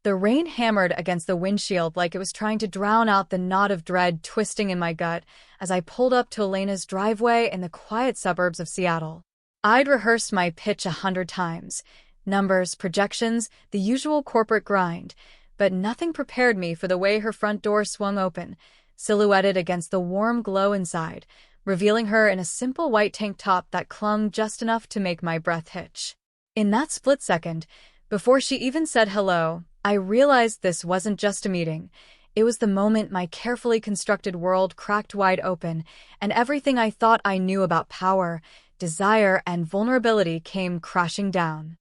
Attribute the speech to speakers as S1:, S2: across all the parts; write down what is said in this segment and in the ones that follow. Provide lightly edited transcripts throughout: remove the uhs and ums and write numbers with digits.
S1: The rain hammered against the windshield like it was trying to drown out the knot of dread twisting in my gut as I pulled up to Elena's driveway in the quiet suburbs of Seattle. I'd rehearsed my pitch 100 times. Numbers, projections, the usual corporate grind. But nothing prepared me for the way her front door swung open, silhouetted against the warm glow inside, revealing her in a simple white tank top that clung just enough to make my breath hitch. In that split second, before she even said hello, I realized this wasn't just a meeting. It was the moment my carefully constructed world cracked wide open, and everything I thought I knew about power, desire, and vulnerability came crashing down.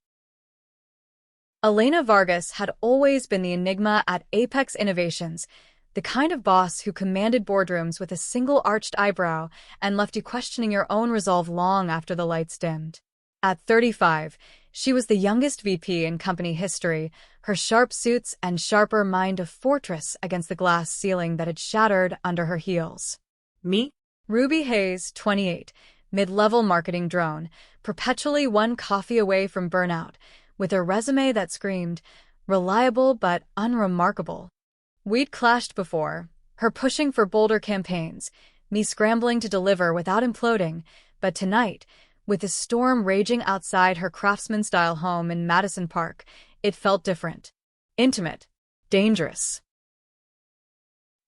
S1: Elena Vargas had always been the enigma at Apex Innovations, the kind of boss who commanded boardrooms with a single arched eyebrow and left you questioning your own resolve long after the lights dimmed. At 35, she was the youngest VP in company history, her sharp suits and sharper mind a fortress against the glass ceiling that had shattered under her heels.
S2: Me?
S1: Ruby Hayes, 28, mid-level marketing drone, perpetually one coffee away from burnout, with a resume that screamed, reliable but unremarkable. We'd clashed before, her pushing for bolder campaigns, me scrambling to deliver without imploding, but tonight, with the storm raging outside her craftsman-style home in Madison Park, it felt different. Intimate. Dangerous.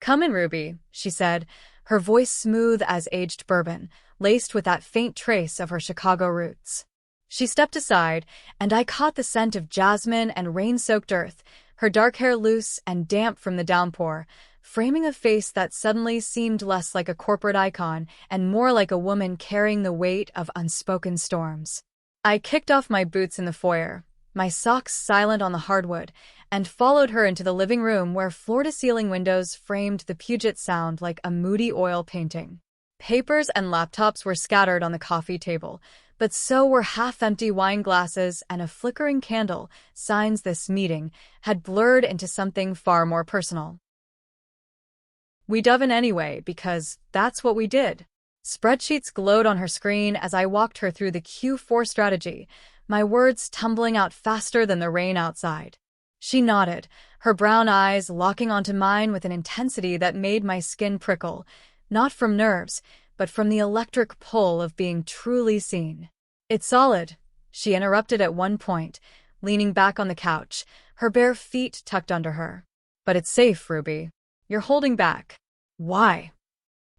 S1: "Come in, Ruby," she said, her voice smooth as aged bourbon, laced with that faint trace of her Chicago roots. She stepped aside, and I caught the scent of jasmine and rain-soaked earth, her dark hair loose and damp from the downpour, framing a face that suddenly seemed less like a corporate icon and more like a woman carrying the weight of unspoken storms. I kicked off my boots in the foyer, my socks silent on the hardwood, and followed her into the living room where floor-to-ceiling windows framed the Puget Sound like a moody oil painting. Papers and laptops were scattered on the coffee table, but so were half-empty wine glasses and a flickering candle, signs this meeting had blurred into something far more personal. We dove in anyway, because that's what we did. Spreadsheets glowed on her screen as I walked her through the Q4 strategy, my words tumbling out faster than the rain outside. She nodded, her brown eyes locking onto mine with an intensity that made my skin prickle, not from nerves, but from the electric pull of being truly seen. "It's solid," she interrupted at one point, leaning back on the couch, her bare feet tucked under her. "But it's safe, Ruby. You're holding back. Why?"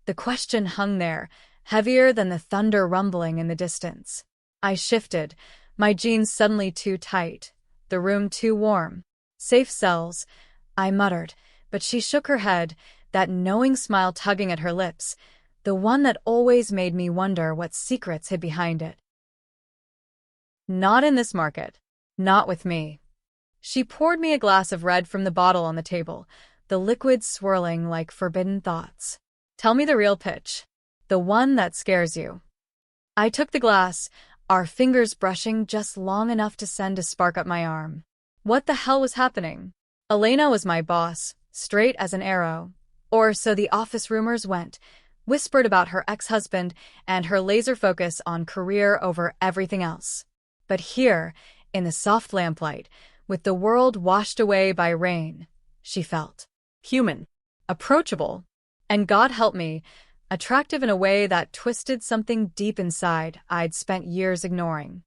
S1: The question hung there, heavier than the thunder rumbling in the distance. I shifted, my jeans suddenly too tight, the room too warm. "Safe cells," I muttered, but she shook her head, that knowing smile tugging at her lips, the one that always made me wonder what secrets hid behind it. "Not in this market. Not with me." She poured me a glass of red from the bottle on the table, the liquid swirling like forbidden thoughts. "Tell me the real pitch. The one that scares you." I took the glass, our fingers brushing just long enough to send a spark up my arm. What the hell was happening? Elena was my boss, straight as an arrow. Or so the office rumors went, whispered about her ex-husband and her laser focus on career over everything else. But here, in the soft lamplight, with the world washed away by rain, she felt human, approachable, and God help me, attractive in a way that twisted something deep inside I'd spent years ignoring.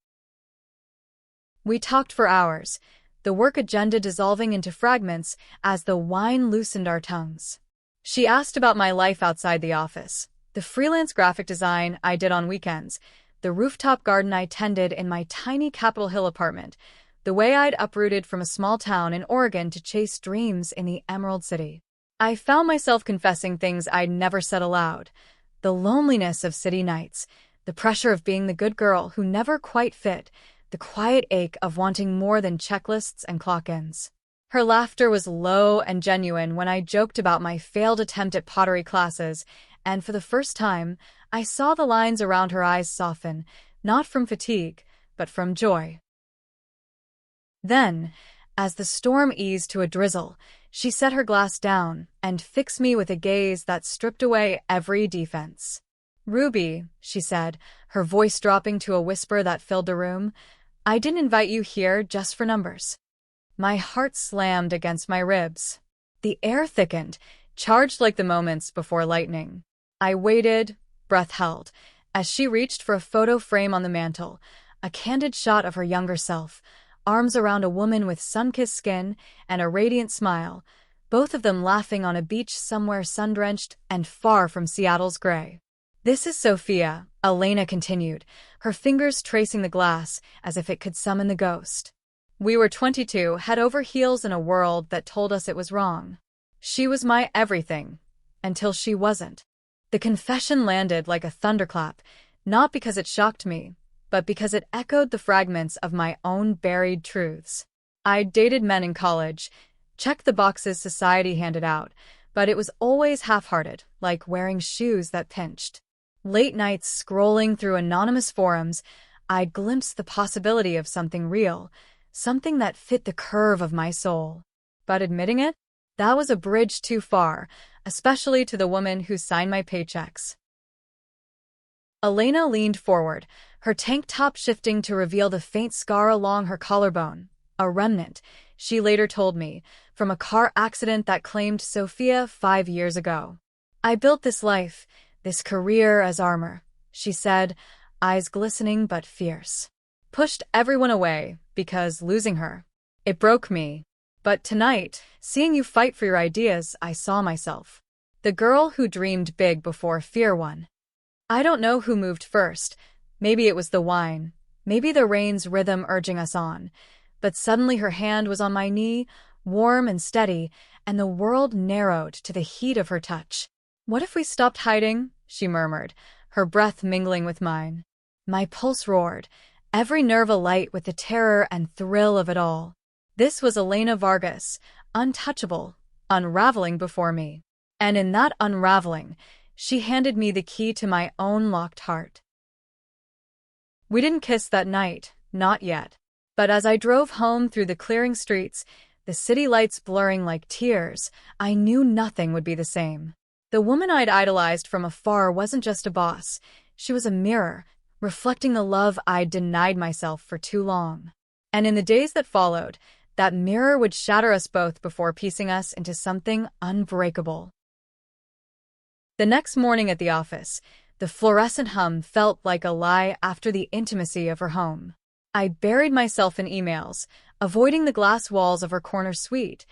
S1: We talked for hours, the work agenda dissolving into fragments as the wine loosened our tongues. She asked about my life outside the office, the freelance graphic design I did on weekends, the rooftop garden I tended in my tiny Capitol Hill apartment, the way I'd uprooted from a small town in Oregon to chase dreams in the Emerald City. I found myself confessing things I'd never said aloud, the loneliness of city nights, the pressure of being the good girl who never quite fit, the quiet ache of wanting more than checklists and clock-ins. Her laughter was low and genuine when I joked about my failed attempt at pottery classes, and for the first time, I saw the lines around her eyes soften, not from fatigue, but from joy. Then, as the storm eased to a drizzle, she set her glass down and fixed me with a gaze that stripped away every defense. "Ruby," she said, her voice dropping to a whisper that filled the room, "I didn't invite you here just for numbers. My heart slammed against my ribs. The air thickened, charged like the moments before lightning. I waited, breath held, as she reached for a photo frame on the mantel, a candid shot of her younger self, arms around a woman with sun-kissed skin and a radiant smile, both of them laughing on a beach somewhere sun-drenched and far from Seattle's gray. "This is Sophia," Elena continued, her fingers tracing the glass as if it could summon the ghost. "We were 22, head over heels in a world that told us it was wrong. She was my everything, until she wasn't." The confession landed like a thunderclap, not because it shocked me, but because it echoed the fragments of my own buried truths. I'd dated men in college, checked the boxes society handed out, but it was always half-hearted, like wearing shoes that pinched. Late nights scrolling through anonymous forums, I'd glimpsed the possibility of something real, something that fit the curve of my soul. But admitting it? That was a bridge too far, especially to the woman who signed my paychecks. Elena leaned forward, her tank top shifting to reveal the faint scar along her collarbone, a remnant, she later told me, from a car accident that claimed Sophia 5 years ago. "I built this life, this career as armor," she said, eyes glistening but fierce. "Pushed everyone away, because losing her, it broke me. But tonight, seeing you fight for your ideas, I saw myself. The girl who dreamed big before fear won. I don't know who moved first. Maybe it was the wine, maybe the rain's rhythm urging us on. But suddenly her hand was on my knee, warm and steady, and the world narrowed to the heat of her touch. What if we stopped hiding?" she murmured, her breath mingling with mine. My pulse roared, every nerve alight with the terror and thrill of it all. This was Elena Vargas, untouchable, unraveling before me. And in that unraveling, she handed me the key to my own locked heart. We didn't kiss that night, not yet. But as I drove home through the clearing streets, the city lights blurring like tears, I knew nothing would be the same. The woman I'd idolized from afar wasn't just a boss. She was a mirror, reflecting the love I'd denied myself for too long. And in the days that followed, that mirror would shatter us both before piecing us into something unbreakable. The next morning at the office, the fluorescent hum felt like a lie after the intimacy of her home. I buried myself in emails, avoiding the glass walls of her corner suite,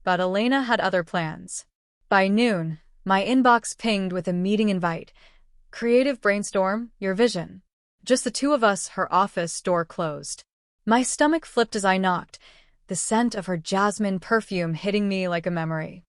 S1: but Elena had other plans. By noon, my inbox pinged with a meeting invite. "Creative brainstorm, your vision." Just the two of us, her office door closed. My stomach flipped as I knocked, the scent of her jasmine perfume hitting me like a memory.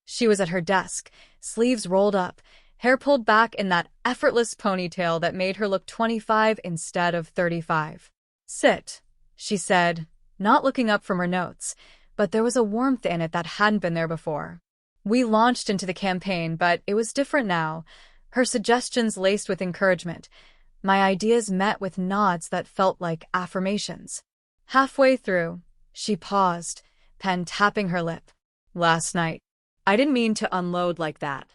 S1: She was at her desk, sleeves rolled up, hair pulled back in that effortless ponytail that made her look 25 instead of 35. "Sit," she said, not looking up from her notes, but there was a warmth in it that hadn't been there before. We launched into the campaign, but it was different now, her suggestions laced with encouragement, my ideas met with nods that felt like affirmations. Halfway through, she paused, pen tapping her lip. "Last night, I didn't mean to unload like that."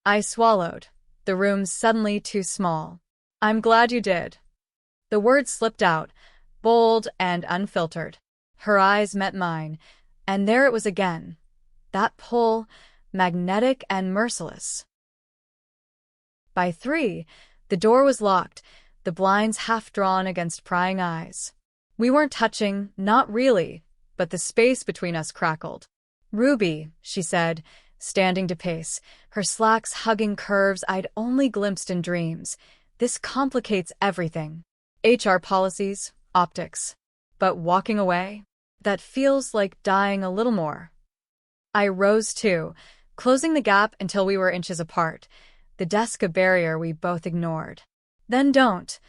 S1: I swallowed, the room suddenly too small. "I'm glad you did." The words slipped out, bold and unfiltered. Her eyes met mine, and there it was again, that pull, magnetic and merciless. By 3, the door was locked, the blinds half drawn against prying eyes. We weren't touching, not really, but the space between us crackled. "Ruby," she said, standing to pace, her slacks hugging curves I'd only glimpsed in dreams. "This complicates everything. HR policies, optics. But walking away? That feels like dying a little more." I rose too, closing the gap until we were inches apart, the desk a barrier we both ignored. "Then don't,"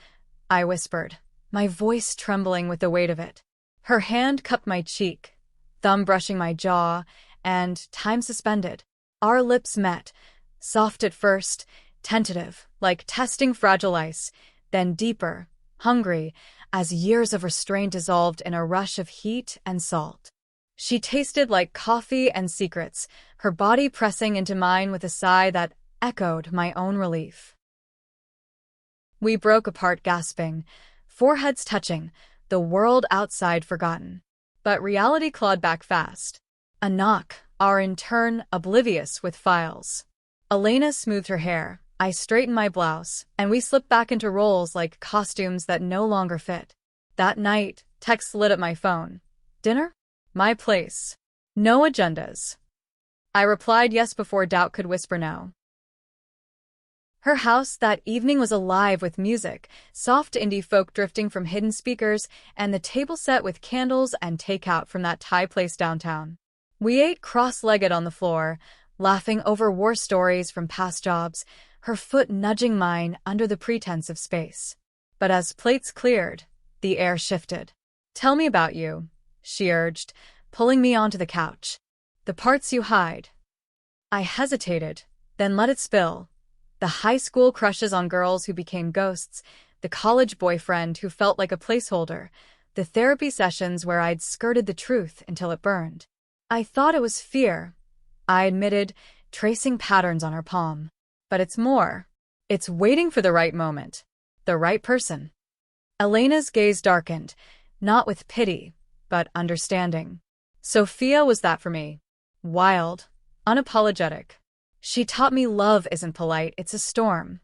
S1: I whispered, my voice trembling with the weight of it. Her hand cupped my cheek, thumb brushing my jaw, and time suspended. Our lips met, soft at first, tentative, like testing fragile ice, then deeper, hungry, as years of restraint dissolved in a rush of heat and salt. She tasted like coffee and secrets, her body pressing into mine with a sigh that echoed my own relief. We broke apart gasping, foreheads touching, the world outside forgotten. But reality clawed back fast. A knock, our intern oblivious with files. Elena smoothed her hair, I straightened my blouse, and we slipped back into roles like costumes that no longer fit. That night, text lit up my phone. Dinner? My place. No agendas. I replied yes before doubt could whisper no. Her house that evening was alive with music, soft indie folk drifting from hidden speakers, and the table set with candles and takeout from that Thai place downtown. We ate cross-legged on the floor, laughing over war stories from past jobs, her foot nudging mine under the pretense of space. But as plates cleared, the air shifted. Tell me about you, she urged, pulling me onto the couch. The parts you hide. I hesitated, then let it spill. The high school crushes on girls who became ghosts, the college boyfriend who felt like a placeholder, the therapy sessions where I'd skirted the truth until it burned. I thought it was fear, I admitted, tracing patterns on her palm. But it's more. It's waiting for the right moment. The right person. Elena's gaze darkened, not with pity, but understanding. Sophia was that for me. Wild, unapologetic. She taught me love isn't polite, it's a storm.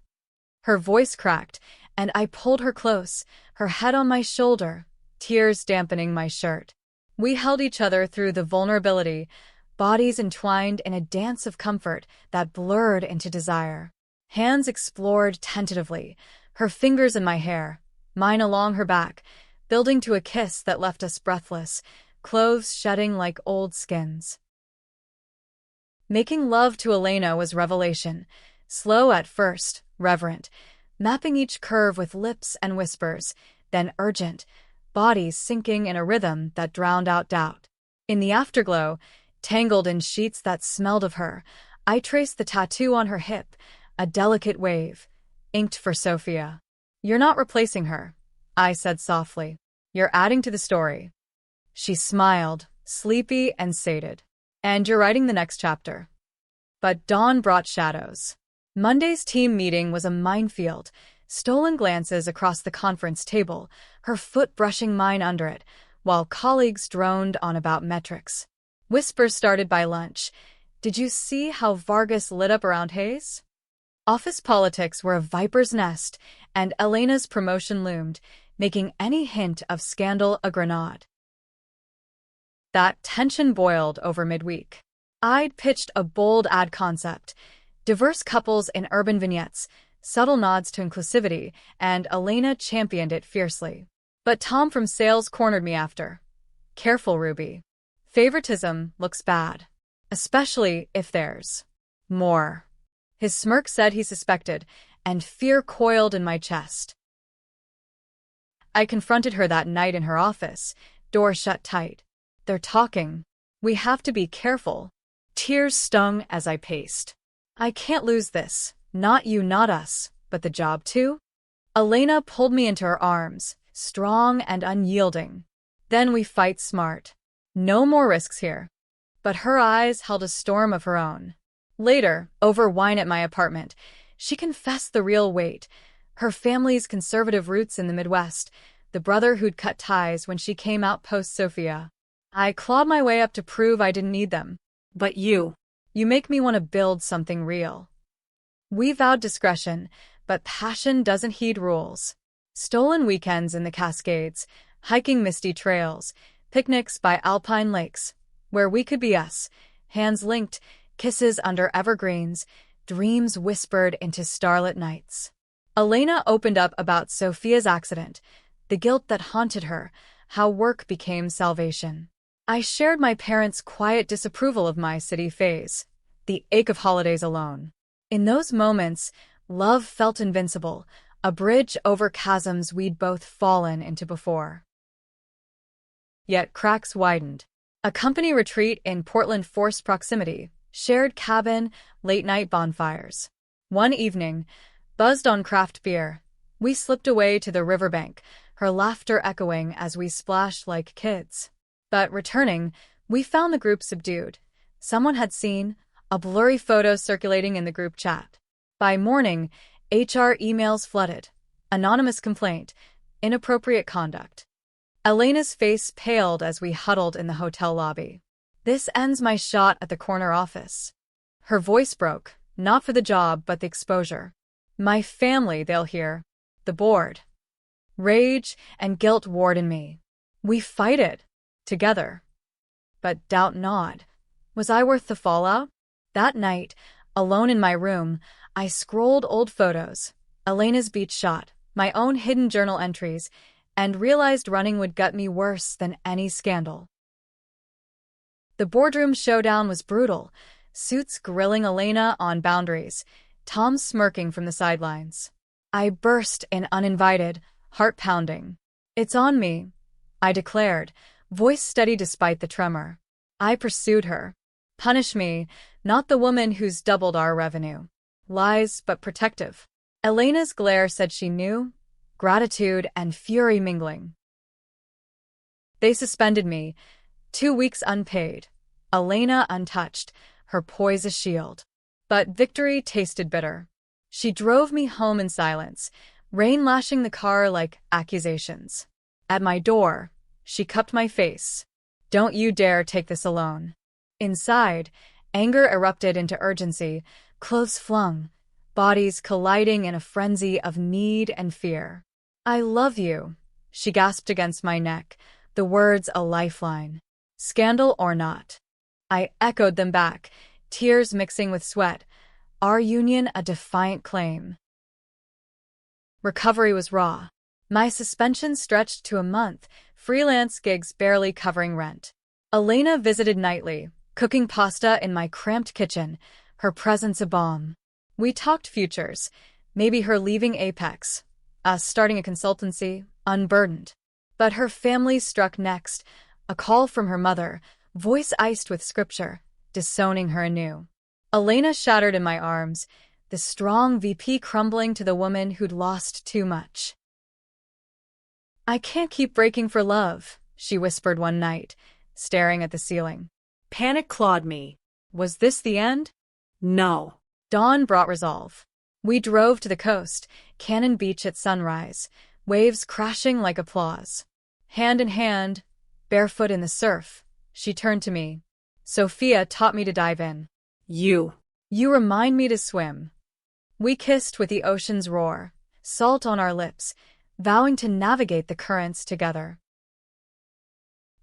S1: Her voice cracked, and I pulled her close, her head on my shoulder, tears dampening my shirt. We held each other through the vulnerability, bodies entwined in a dance of comfort that blurred into desire. Hands explored tentatively, her fingers in my hair, mine along her back, building to a kiss that left us breathless, clothes shedding like old skins. Making love to Elena was revelation, slow at first, reverent, mapping each curve with lips and whispers, then urgent, bodies sinking in a rhythm that drowned out doubt. In the afterglow, tangled in sheets that smelled of her, I traced the tattoo on her hip, a delicate wave, inked for Sophia. You're not replacing her, I said softly. You're adding to the story. She smiled, sleepy and sated. And you're writing the next chapter. But dawn brought shadows. Monday's team meeting was a minefield, stolen glances across the conference table, her foot brushing mine under it, while colleagues droned on about metrics. Whispers started by lunch. Did you see how Vargas lit up around Hayes? Office politics were a viper's nest, and Elena's promotion loomed, making any hint of scandal a grenade. That tension boiled over midweek. I'd pitched a bold ad concept, diverse couples in urban vignettes, subtle nods to inclusivity, and Elena championed it fiercely. But Tom from sales cornered me after. Careful, Ruby. Favoritism looks bad, especially if there's more. His smirk said he suspected, and fear coiled in my chest. I confronted her that night in her office, door shut tight. They're talking. We have to be careful. Tears stung as I paced. I can't lose this. Not you, not us, but the job too. Elena pulled me into her arms, strong and unyielding. Then we fight smart. No more risks here. But her eyes held a storm of her own. Later, over wine at my apartment, she confessed the real weight. Her family's conservative roots in the Midwest, the brother who'd cut ties when she came out post-Sophia. I clawed my way up to prove I didn't need them. But you make me want to build something real. We vowed discretion, but passion doesn't heed rules. Stolen weekends in the Cascades, hiking misty trails, picnics by alpine lakes, where we could be us, hands linked, kisses under evergreens, dreams whispered into starlit nights. Elena opened up about Sophia's accident, the guilt that haunted her, how work became salvation. I shared my parents' quiet disapproval of my city phase, the ache of holidays alone. In those moments, love felt invincible, a bridge over chasms we'd both fallen into before. Yet cracks widened. A company retreat in Portland forced proximity, shared cabin, late-night bonfires. One evening, buzzed on craft beer, we slipped away to the riverbank, her laughter echoing as we splashed like kids. But returning, we found the group subdued. Someone had seen a blurry photo circulating in the group chat. By morning, HR emails flooded. Anonymous complaint, inappropriate conduct. Elena's face paled as we huddled in the hotel lobby. This ends my shot at the corner office. Her voice broke, not for the job but the exposure. My family, they'll hear. The board. Rage and guilt warred in me. We fight it. Together. But doubt not. Was I worth the fallout? That night, alone in my room, I scrolled old photos, Elena's beach shot, my own hidden journal entries, and realized running would gut me worse than any scandal. The boardroom showdown was brutal, Suits grilling Elena on boundaries, Tom smirking from the sidelines. I burst in uninvited, heart pounding. "It's on me," I declared, voice steady despite the tremor. I pursued her. Punish me, not the woman who's doubled our revenue. Lies, but protective. Elena's glare said she knew, gratitude and fury mingling. They suspended me, 2 weeks unpaid, Elena untouched, her poise a shield. But victory tasted bitter. She drove me home in silence, rain lashing the car like accusations. At my door, she cupped my face. "Don't you dare take this alone." Inside, anger erupted into urgency, clothes flung, bodies colliding in a frenzy of need and fear. "I love you," she gasped against my neck, the words a lifeline. Scandal or not? I echoed them back, tears mixing with sweat, our union a defiant claim. Recovery was raw. My suspension stretched to a month, freelance gigs barely covering rent. Elena visited nightly, cooking pasta in my cramped kitchen, her presence a balm. We talked futures, maybe her leaving Apex, us starting a consultancy, unburdened. But her family struck next, a call from her mother, voice iced with scripture, disowning her anew. Elena shattered in my arms, the strong VP crumbling to the woman who'd lost too much. "I can't keep breaking for love," she whispered one night, staring at the ceiling.
S2: Panic clawed me.
S1: Was this the end?
S2: No.
S1: Dawn brought resolve. We drove to the coast, Cannon Beach at sunrise, waves crashing like applause. Hand in hand, barefoot in the surf, she turned to me. "Sophia taught me to dive in.
S2: You
S1: remind me to swim." We kissed with the ocean's roar, salt on our lips, vowing to navigate the currents together.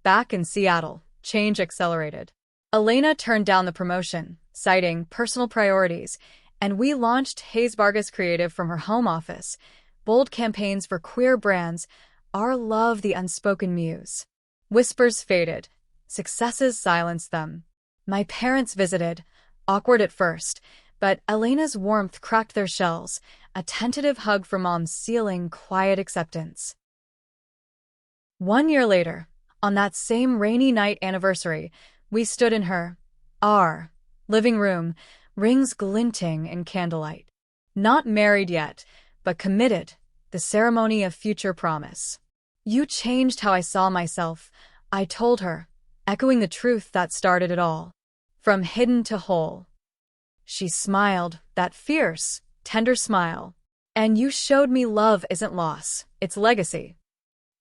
S1: Back in Seattle, change accelerated. Elena turned down the promotion, citing personal priorities, and we launched Hayes Vargas Creative from her home office, bold campaigns for queer brands, our love the unspoken muse. Whispers faded, successes silenced them. My parents visited, awkward at first, but Elena's warmth cracked their shells, a tentative hug from Mom's sealing quiet acceptance. 1 year later, on that same rainy night anniversary, we stood in our living room, rings glinting in candlelight. Not married yet, but committed, the ceremony of future promise. "You changed how I saw myself," I told her, echoing the truth that started it all. From hidden to whole. She smiled, that fierce, tender smile. "And you showed me love isn't loss, it's legacy."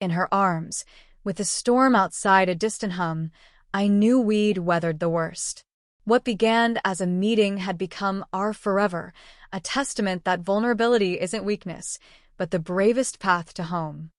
S1: In her arms, with the storm outside a distant hum, I knew we'd weathered the worst. What began as a meeting had become our forever, a testament that vulnerability isn't weakness, but the bravest path to home.